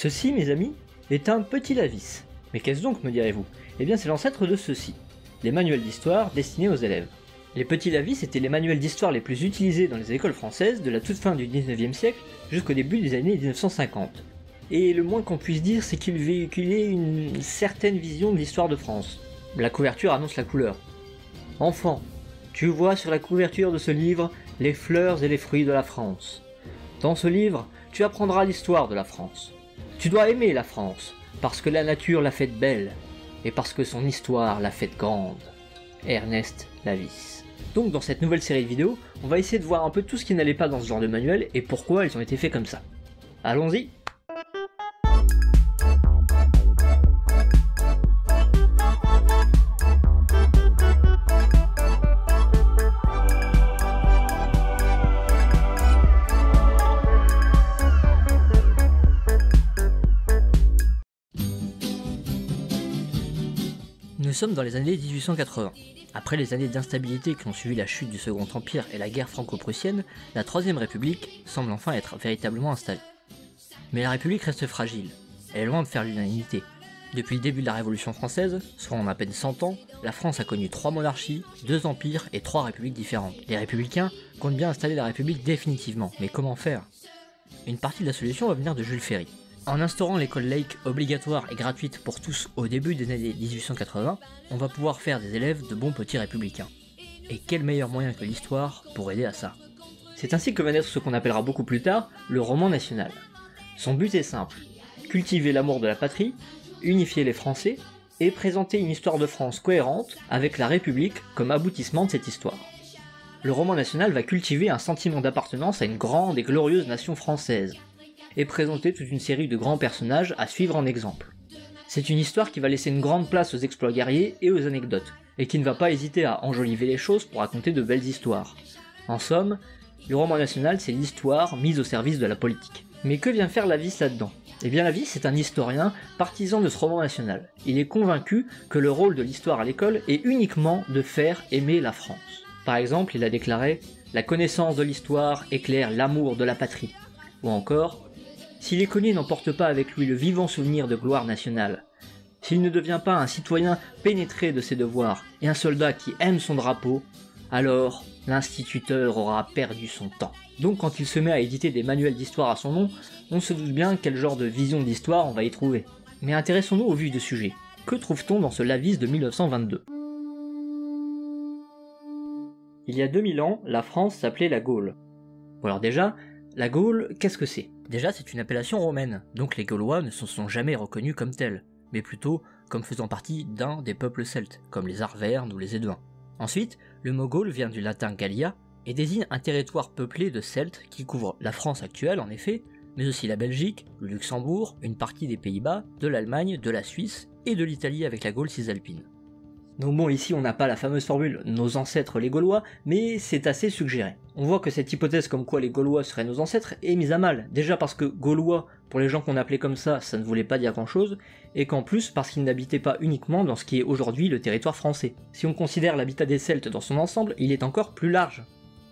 Ceci, mes amis, est un petit Lavis. Mais qu'est-ce donc, me direz-vous? Eh bien c'est l'ancêtre de ceux-ci, les manuels d'histoire destinés aux élèves. Les petits Lavis étaient les manuels d'histoire les plus utilisés dans les écoles françaises de la toute fin du 19e siècle jusqu'au début des années 1950. Et le moins qu'on puisse dire, c'est qu'ils véhiculaient une certaine vision de l'histoire de France. La couverture annonce la couleur. Enfant, tu vois sur la couverture de ce livre les fleurs et les fruits de la France. Dans ce livre, tu apprendras l'histoire de la France. Tu dois aimer la France, parce que la nature l'a faite belle, et parce que son histoire l'a faite grande. Ernest Lavis. Donc dans cette nouvelle série de vidéos, on va essayer de voir un peu tout ce qui n'allait pas dans ce genre de manuel et pourquoi ils ont été faits comme ça. Allons-y! Nous sommes dans les années 1880. Après les années d'instabilité qui ont suivi la chute du Second Empire et la guerre franco-prussienne, la Troisième République semble enfin être véritablement installée. Mais la République reste fragile, elle est loin de faire l'unanimité. Depuis le début de la Révolution française, soit en à peine 100 ans, la France a connu 3 monarchies, 2 empires et 3 républiques différentes. Les républicains comptent bien installer la République définitivement, mais comment faire? Une partie de la solution va venir de Jules Ferry. En instaurant l'école laïque obligatoire et gratuite pour tous au début des années 1880, on va pouvoir faire des élèves de bons petits républicains. Et quel meilleur moyen que l'histoire pour aider à ça? C'est ainsi que va naître ce qu'on appellera beaucoup plus tard le roman national. Son but est simple, cultiver l'amour de la patrie, unifier les Français, et présenter une histoire de France cohérente avec la République comme aboutissement de cette histoire. Le roman national va cultiver un sentiment d'appartenance à une grande et glorieuse nation française, et présenter toute une série de grands personnages à suivre en exemple. C'est une histoire qui va laisser une grande place aux exploits guerriers et aux anecdotes, et qui ne va pas hésiter à enjoliver les choses pour raconter de belles histoires. En somme, le roman national c'est l'histoire mise au service de la politique. Mais que vient faire Lavis là-dedans? Eh bien Lavis est un historien partisan de ce roman national. Il est convaincu que le rôle de l'histoire à l'école est uniquement de faire aimer la France. Par exemple, il a déclaré « La connaissance de l'histoire éclaire l'amour de la patrie » ou encore si l'écolier n'emporte pas avec lui le vivant souvenir de gloire nationale, s'il ne devient pas un citoyen pénétré de ses devoirs et un soldat qui aime son drapeau, alors l'instituteur aura perdu son temps. Donc quand il se met à éditer des manuels d'histoire à son nom, on se doute bien quel genre de vision de l'histoire on va y trouver. Mais intéressons-nous au vif du sujet. Que trouve-t-on dans ce Lavis de 1922 ? Il y a 2000 ans, la France s'appelait la Gaule. Bon alors déjà, la Gaule, qu'est-ce que c'est? Déjà, c'est une appellation romaine, donc les Gaulois ne se sont jamais reconnus comme tels, mais plutôt comme faisant partie d'un des peuples celtes, comme les Arvernes ou les Éduins. Ensuite, le mot Gaule vient du latin Gallia, et désigne un territoire peuplé de Celtes qui couvre la France actuelle en effet, mais aussi la Belgique, le Luxembourg, une partie des Pays-Bas, de l'Allemagne, de la Suisse, et de l'Italie avec la Gaule cisalpine. Donc bon, ici on n'a pas la fameuse formule « nos ancêtres les Gaulois », mais c'est assez suggéré. On voit que cette hypothèse comme quoi les Gaulois seraient nos ancêtres est mise à mal, déjà parce que Gaulois, pour les gens qu'on appelait comme ça ne voulait pas dire grand chose, et qu'en plus parce qu'ils n'habitaient pas uniquement dans ce qui est aujourd'hui le territoire français. Si on considère l'habitat des Celtes dans son ensemble, il est encore plus large.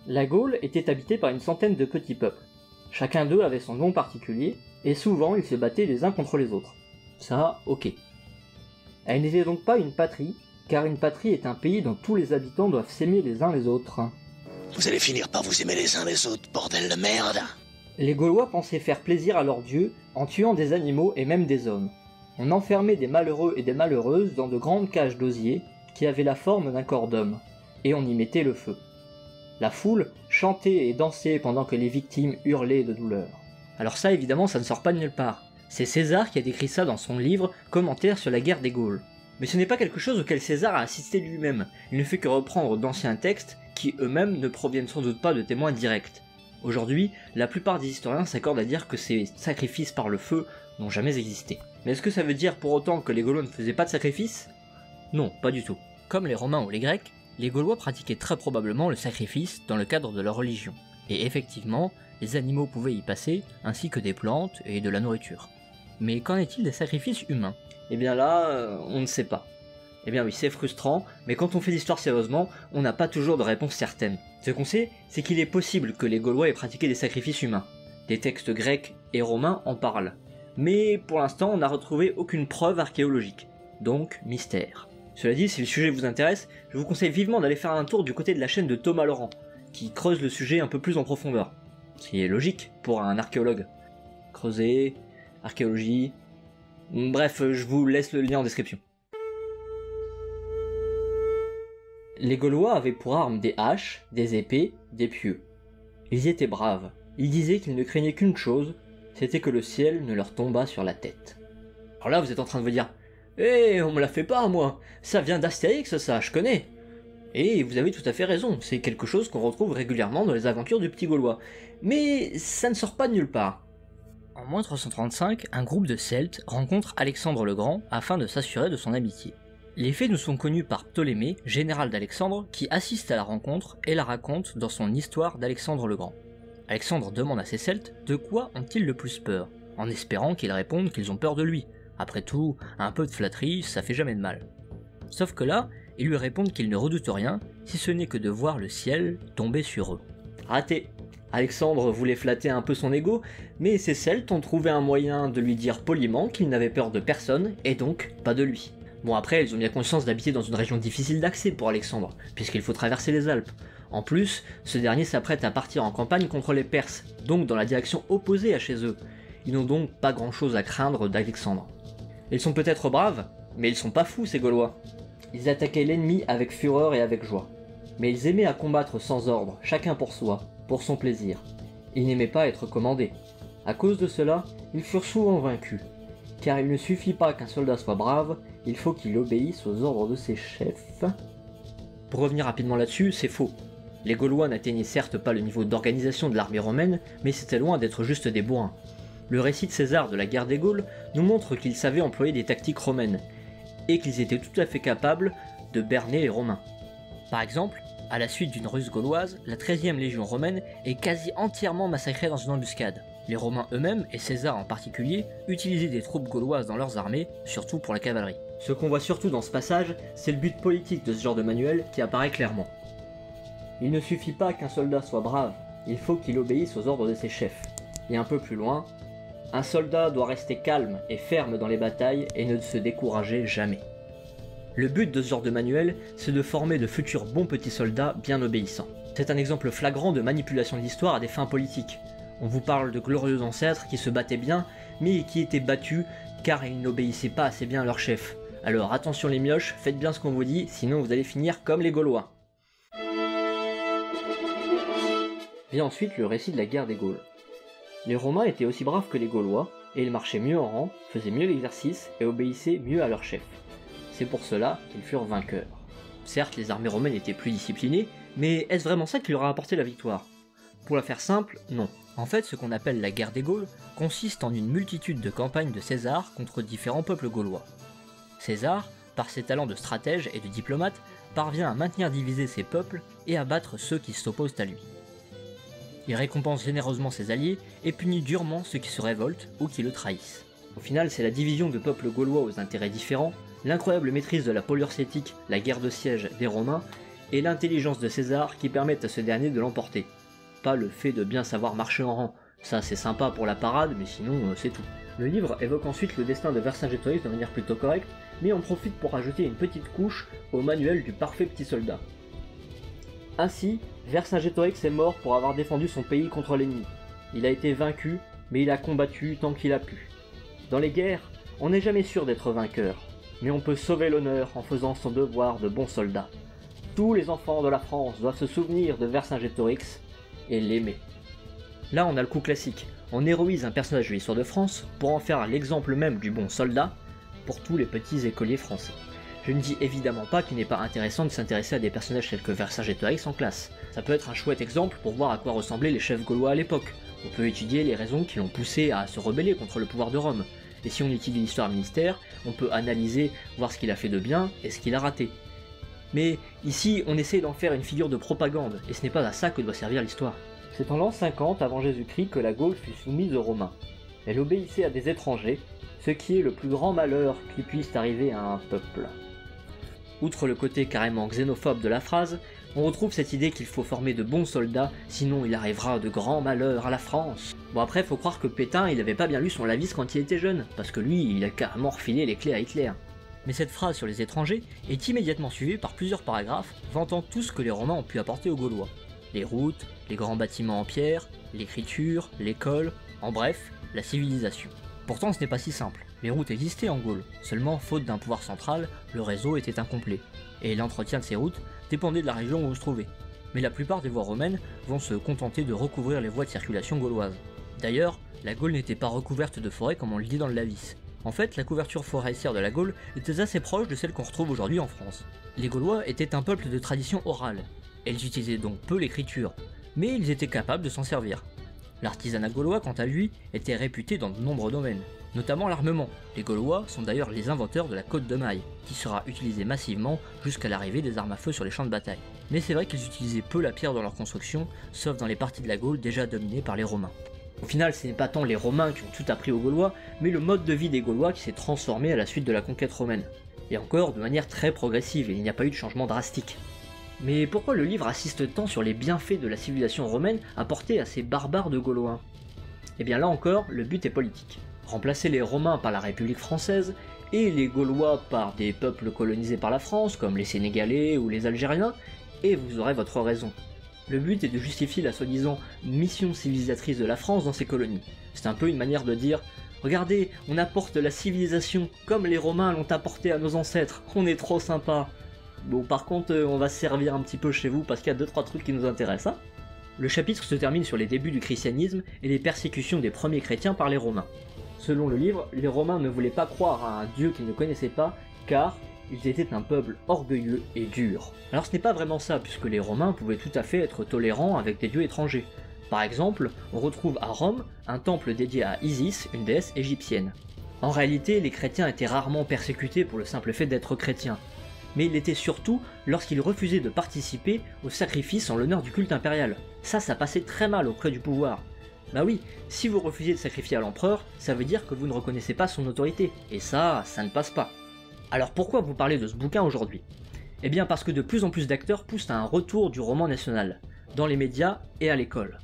La Gaule était habitée par une centaine de petits peuples. Chacun d'eux avait son nom particulier, et souvent ils se battaient les uns contre les autres. Ça, ok. Elle n'était donc pas une patrie, car une patrie est un pays dont tous les habitants doivent s'aimer les uns les autres. Vous allez finir par vous aimer les uns les autres, bordel de merde! Les Gaulois pensaient faire plaisir à leurs dieux en tuant des animaux et même des hommes. On enfermait des malheureux et des malheureuses dans de grandes cages d'osier qui avaient la forme d'un corps d'homme, et on y mettait le feu. La foule chantait et dansait pendant que les victimes hurlaient de douleur. Alors ça évidemment ça ne sort pas de nulle part. C'est César qui a décrit ça dans son livre Commentaire sur la guerre des Gaules. Mais ce n'est pas quelque chose auquel César a assisté lui-même, il ne fait que reprendre d'anciens textes qui eux-mêmes ne proviennent sans doute pas de témoins directs. Aujourd'hui, la plupart des historiens s'accordent à dire que ces sacrifices par le feu n'ont jamais existé. Mais est-ce que ça veut dire pour autant que les Gaulois ne faisaient pas de sacrifices? Non, pas du tout. Comme les Romains ou les Grecs, les Gaulois pratiquaient très probablement le sacrifice dans le cadre de leur religion. Et effectivement, les animaux pouvaient y passer, ainsi que des plantes et de la nourriture. Mais qu'en est-il des sacrifices humains? Eh bien là, on ne sait pas. Eh bien oui, c'est frustrant, mais quand on fait l'histoire sérieusement, on n'a pas toujours de réponse certaine. Ce qu'on sait, c'est qu'il est possible que les Gaulois aient pratiqué des sacrifices humains. Des textes grecs et romains en parlent. Mais pour l'instant, on n'a retrouvé aucune preuve archéologique, donc mystère. Cela dit, si le sujet vous intéresse, je vous conseille vivement d'aller faire un tour du côté de la chaîne de Thomas Laurent, qui creuse le sujet un peu plus en profondeur. Ce qui est logique pour un archéologue. Creuser, archéologie... Bref, je vous laisse le lien en description. Les Gaulois avaient pour armes des haches, des épées, des pieux. Ils étaient braves. Ils disaient qu'ils ne craignaient qu'une chose, c'était que le ciel ne leur tombât sur la tête. Alors là, vous êtes en train de vous dire « Eh, on me la fait pas, moi. Ça vient d'Astérix, ça, je connais. » Et vous avez tout à fait raison, c'est quelque chose qu'on retrouve régulièrement dans les aventures du petit Gaulois. Mais ça ne sort pas de nulle part. En moins 335, un groupe de Celtes rencontre Alexandre le Grand afin de s'assurer de son amitié. Les faits nous sont connus par Ptolémée, général d'Alexandre, qui assiste à la rencontre et la raconte dans son Histoire d'Alexandre le Grand. Alexandre demande à ses Celtes de quoi ont-ils le plus peur, en espérant qu'ils répondent qu'ils ont peur de lui. Après tout, un peu de flatterie, ça fait jamais de mal. Sauf que là, ils lui répondent qu'ils ne redoutent rien, si ce n'est que de voir le ciel tomber sur eux. Raté. Alexandre voulait flatter un peu son ego, mais ses Celtes ont trouvé un moyen de lui dire poliment qu'ils n'avaient peur de personne, et donc pas de lui. Bon après, ils ont bien conscience d'habiter dans une région difficile d'accès pour Alexandre, puisqu'il faut traverser les Alpes. En plus, ce dernier s'apprête à partir en campagne contre les Perses, donc dans la direction opposée à chez eux. Ils n'ont donc pas grand chose à craindre d'Alexandre. Ils sont peut-être braves, mais ils sont pas fous ces Gaulois. Ils attaquaient l'ennemi avec fureur et avec joie. Mais ils aimaient à combattre sans ordre, chacun pour soi, pour son plaisir. Ils n'aimaient pas être commandés. À cause de cela, ils furent souvent vaincus. Car il ne suffit pas qu'un soldat soit brave, il faut qu'il obéisse aux ordres de ses chefs. Pour revenir rapidement là-dessus, c'est faux. Les Gaulois n'atteignaient certes pas le niveau d'organisation de l'armée romaine, mais c'était loin d'être juste des bourrins. Le récit de César de la guerre des Gaules nous montre qu'ils savaient employer des tactiques romaines, et qu'ils étaient tout à fait capables de berner les Romains. Par exemple, à la suite d'une ruse gauloise, la 13e légion romaine est quasi entièrement massacrée dans une embuscade. Les Romains eux-mêmes, et César en particulier, utilisaient des troupes gauloises dans leurs armées, surtout pour la cavalerie. Ce qu'on voit surtout dans ce passage, c'est le but politique de ce genre de manuel qui apparaît clairement. Il ne suffit pas qu'un soldat soit brave, il faut qu'il obéisse aux ordres de ses chefs. Et un peu plus loin, un soldat doit rester calme et ferme dans les batailles et ne se décourager jamais. Le but de ce genre de manuel, c'est de former de futurs bons petits soldats bien obéissants. C'est un exemple flagrant de manipulation de l'histoire à des fins politiques. On vous parle de glorieux ancêtres qui se battaient bien, mais qui étaient battus car ils n'obéissaient pas assez bien à leur chef. Alors attention les mioches, faites bien ce qu'on vous dit, sinon vous allez finir comme les Gaulois. Vient ensuite le récit de la guerre des Gaules. Les Romains étaient aussi braves que les Gaulois, et ils marchaient mieux en rang, faisaient mieux l'exercice et obéissaient mieux à leur chef. C'est pour cela qu'ils furent vainqueurs. Certes, les armées romaines étaient plus disciplinées, mais est-ce vraiment ça qui leur a apporté la victoire? Pour la faire simple, non. En fait, ce qu'on appelle la guerre des Gaules consiste en une multitude de campagnes de César contre différents peuples gaulois. César, par ses talents de stratège et de diplomate, parvient à maintenir divisés ses peuples et à battre ceux qui s'opposent à lui. Il récompense généreusement ses alliés et punit durement ceux qui se révoltent ou qui le trahissent. Au final, c'est la division de peuples gaulois aux intérêts différents, l'incroyable maîtrise de la poliure cétique, la guerre de siège des Romains, et l'intelligence de César qui permettent à ce dernier de l'emporter. Pas le fait de bien savoir marcher en rang, ça c'est sympa pour la parade, mais sinon c'est tout. Le livre évoque ensuite le destin de Vercingétorix de manière plutôt correcte, mais on profite pour ajouter une petite couche au manuel du parfait petit soldat. Ainsi, Vercingétorix est mort pour avoir défendu son pays contre l'ennemi. Il a été vaincu, mais il a combattu tant qu'il a pu. Dans les guerres, on n'est jamais sûr d'être vainqueur, mais on peut sauver l'honneur en faisant son devoir de bon soldat. Tous les enfants de la France doivent se souvenir de Vercingétorix et l'aimer. Là on a le coup classique, on héroïse un personnage de l'histoire de France pour en faire l'exemple même du bon soldat pour tous les petits écoliers français. Je ne dis évidemment pas qu'il n'est pas intéressant de s'intéresser à des personnages tels que Vercingétorix en classe. Ça peut être un chouette exemple pour voir à quoi ressemblaient les chefs gaulois à l'époque. On peut étudier les raisons qui l'ont poussé à se rebeller contre le pouvoir de Rome. Et si on étudie l'histoire ministère, on peut analyser, voir ce qu'il a fait de bien et ce qu'il a raté. Mais ici, on essaie d'en faire une figure de propagande, et ce n'est pas à ça que doit servir l'histoire. C'est en l'an 50 avant Jésus-Christ que la Gaule fut soumise aux Romains. Elle obéissait à des étrangers, ce qui est le plus grand malheur qui puisse arriver à un peuple. Outre le côté carrément xénophobe de la phrase, On retrouve cette idée qu'il faut former de bons soldats, sinon il arrivera de grands malheurs à la France. Bon après, faut croire que Pétain, il avait pas bien lu son Lavis quand il était jeune, parce que lui, il a carrément refilé les clés à Hitler. Mais cette phrase sur les étrangers est immédiatement suivie par plusieurs paragraphes vantant tout ce que les Romains ont pu apporter aux Gaulois. Les routes, les grands bâtiments en pierre, l'écriture, l'école, en bref, la civilisation. Pourtant ce n'est pas si simple, les routes existaient en Gaule, seulement faute d'un pouvoir central, le réseau était incomplet, et l'entretien de ces routes dépendait de la région où on se trouvait. Mais la plupart des voies romaines vont se contenter de recouvrir les voies de circulation gauloises. D'ailleurs, la Gaule n'était pas recouverte de forêts comme on le dit dans le Lavis. En fait, la couverture forestière de la Gaule était assez proche de celle qu'on retrouve aujourd'hui en France. Les Gaulois étaient un peuple de tradition orale, ils utilisaient donc peu l'écriture, mais ils étaient capables de s'en servir. L'artisanat gaulois, quant à lui, était réputé dans de nombreux domaines, notamment l'armement. Les Gaulois sont d'ailleurs les inventeurs de la côte de maille, qui sera utilisée massivement jusqu'à l'arrivée des armes à feu sur les champs de bataille. Mais c'est vrai qu'ils utilisaient peu la pierre dans leur construction, sauf dans les parties de la Gaule déjà dominées par les Romains. Au final, ce n'est pas tant les Romains qui ont tout appris aux Gaulois, mais le mode de vie des Gaulois qui s'est transformé à la suite de la conquête romaine. Et encore de manière très progressive, et il n'y a pas eu de changement drastique. Mais pourquoi le livre insiste tant sur les bienfaits de la civilisation romaine apportés à ces barbares de Gaulois? Et bien là encore, le but est politique. Remplacer les Romains par la République française, et les Gaulois par des peuples colonisés par la France, comme les Sénégalais ou les Algériens, et vous aurez votre raison. Le but est de justifier la soi-disant mission civilisatrice de la France dans ses colonies. C'est un peu une manière de dire « Regardez, on apporte la civilisation comme les Romains l'ont apporté à nos ancêtres, on est trop sympa !» Bon par contre, on va se servir un petit peu chez vous parce qu'il y a 2-3 trucs qui nous intéressent, hein. Le chapitre se termine sur les débuts du christianisme et les persécutions des premiers chrétiens par les Romains. Selon le livre, les Romains ne voulaient pas croire à un dieu qu'ils ne connaissaient pas, car ils étaient un peuple orgueilleux et dur. Alors ce n'est pas vraiment ça, puisque les Romains pouvaient tout à fait être tolérants avec des dieux étrangers. Par exemple, on retrouve à Rome un temple dédié à Isis, une déesse égyptienne. En réalité, les chrétiens étaient rarement persécutés pour le simple fait d'être chrétiens, mais ils l'étaient surtout lorsqu'ils refusaient de participer au sacrifice en l'honneur du culte impérial. Ça passait très mal auprès du pouvoir. Bah oui, si vous refusiez de sacrifier à l'empereur, ça veut dire que vous ne reconnaissez pas son autorité, et ça ne passe pas. Alors pourquoi vous parlez de ce bouquin aujourd'hui? Eh bien parce que de plus en plus d'acteurs poussent à un retour du roman national, dans les médias et à l'école.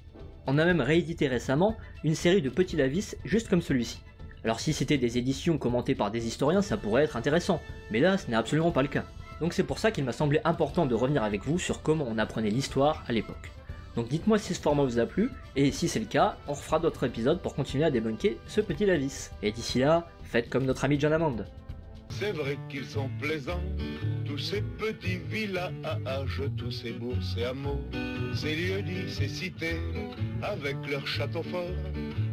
On a même réédité récemment une série de petits Lavis juste comme celui-ci. Alors si c'était des éditions commentées par des historiens, ça pourrait être intéressant, mais là ce n'est absolument pas le cas. Donc c'est pour ça qu'il m'a semblé important de revenir avec vous sur comment on apprenait l'histoire à l'époque. Donc dites-moi si ce format vous a plu, et si c'est le cas, on refera d'autres épisodes pour continuer à débunker ce petit Lavis. Et d'ici là, faites comme notre ami John Hammond. C'est vrai qu'ils sont plaisants, tous ces petits villages, tous ces bourgs et hameaux, ces lieux-dits, ces cités, avec leurs châteaux forts,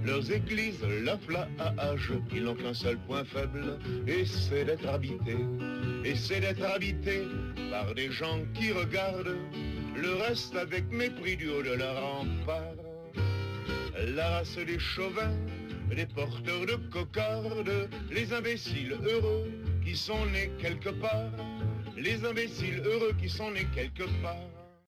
leurs églises, leurs plages, ils n'ont qu'un seul point faible, et c'est d'être habités. Et c'est d'être habité par des gens qui regardent le reste avec mépris du haut de leur rempart. La race des chauvins, les porteurs de cocardes, les imbéciles heureux qui sont nés quelque part, les imbéciles heureux qui sont nés quelque part.